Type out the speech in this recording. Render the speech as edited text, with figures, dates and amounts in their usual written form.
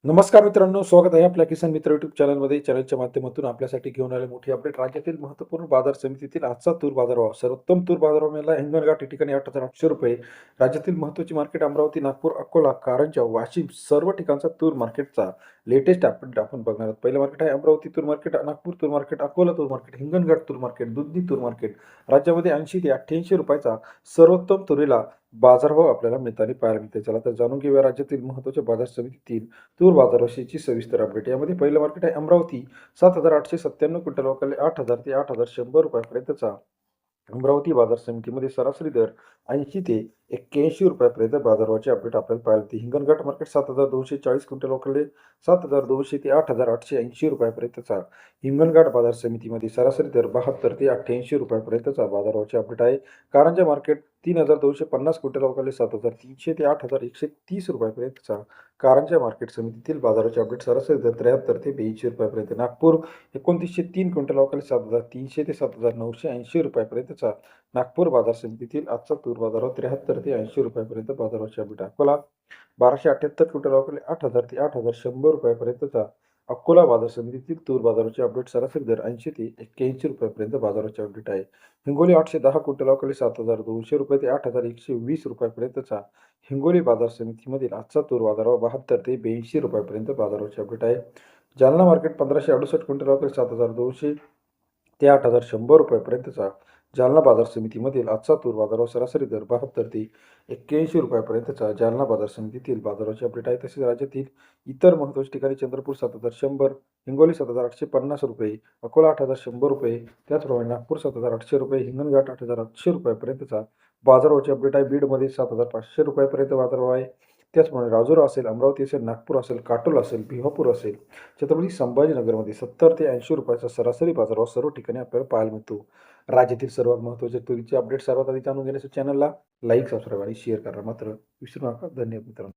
नमस्कार मित्रांनो, स्वागत आहे आपल्या किसान मित्र युट्यूब चॅनलमध्ये. चॅनलच्या माध्यमातून आपल्यासाठी घेऊन आले मोठी अपडेट. राज्यातील महत्त्वपूर्ण बाजार समितीतील आजचा तूर बाजारभाव. सर्वोत्तम तूर बाजारभाव मिळाला हिंगणघाट या ठिकाणी 8,800 रुपये. राज्यातील महत्त्वाची मार्केट अमरावती, नागपूर, अकोला, कारंजा, वाशिम सर्व ठिकाणचा तूर मार्केटचा लेटेस्ट अपडेट आपण बघणार आहोत. पहिलं मार्केट आहे अमरावती तूर मार्केट, नागपूर तूर मार्केट, अकोला तूर मार्केट, हिंगणघाट तूर मार्केट, दुधनी तूर मार्केट. राज्यामध्ये 80 ते 88 रुपयाचा सर्वोत्तम तुरीला बाजारभाव आपल्याला मिळताना पाहायला मिळते. चला तर जाणून घेऊया राज्यातील महत्त्वाच्या बाजार समितीतील तूर बाजाराविषयीची सविस्तर अपडेट. यामध्ये पहिलं मार्केट आहे अमरावती 7,897 क्विंटल वकाले 8,000 ते 8,100 रुपयापर्यंतचा. अमरावती बाजार समितीमध्ये सरासरी दर 80 ते 81 रुपयापर्यंत बाजारभावाचे अपडेट आपल्याला पाहायला मिळते. हिंगणघाट मार्केट 7,240 क्विंटल वकाले 7,200 ते 8,880 रुपयापर्यंतचा. हिंगणघाट बाजार समितीमध्ये सरासरी दर 72 ते 88 रुपयापर्यंतचा बाजारभावाचे अपडेट आहे. कारंजा मार्केट 3,250 क्विंटल वकाले 7,300 ते 8,130 रुपयापर्यंतचा. कारंजा मार्केट समितीतील बाजाराचे अपडेट सरासरी दर 73 ते 82 रुपयापर्यंत. नागपूर 2903 क्विंटल वकाले 7,300 ते 7,980 रुपयापर्यंतचा. नागपूर बाजार समितीतील आजचा तूर बाजारभाव 73 ते 80 रुपयापर्यंत बाजाराचे अपडेट. अकोला 1278 क्विंटल वकाले 8,000 ते 8,100 रुपयापर्यंतचा. अकोला बाजार समितीतील तूर बाजाराचे अपडेट सरासरी दर 80 ते 81 रुपयापर्यंत बाजाराचे अपडेट आहे. हिंगोली 810 क्विंटल वकाले 7,200 रुपये ते 8,120 रुपयापर्यंतचा. हिंगोली बाजार समितीमधील आजचा तूर बाजारभाव 72 ते 82 रुपयापर्यंत बाजाराचे अपडेट आहे. जालना मार्केट 1568 क्विंटल वकाले 7,200 ते 8,100 रुपयापर्यंतचा. जालना बाजार समितीमधील आजचा तूर बाजारभाव सरासरी दर 72 ते 81 रुपयापर्यंतचा. जालना बाजार समितीतील बाजाराचे अपडेट आहे. तसेच राज्यातील इतर महत्त्वाच्या ठिकाणी चंद्रपूर 7,100, हिंगोली 7,850 रुपये, अकोला 8,100 रुपये, त्याचप्रमाणे नागपूर 7,800 रुपये, हिंगणघाट 8,800 रुपयापर्यंतचा बाजारभावाचे अपडेट आहे. बीडमध्ये 7,500 रुपयापर्यंत बाजारभाव आहे. त्याचप्रमाणे राजुरा असेल, अमरावती असेल, नागपूर असेल, काटोल असेल, भिवापूर असेल, छत्रपती संभाजीनगरमध्ये 70 ते 80 रुपयाचा सरासरी बाजारभाव सर्व ठिकाणी आपल्याला पाहायला मिळतो. राज्यातील सर्वात महत्त्वाचे तुरीचे अपडेट सर्वात आधी जाणून घेण्यासाठी चॅनलला लाईक, सबस्क्राईब आणि शेअर करा मात्र विसरू नका. धन्यवाद मित्रांनो.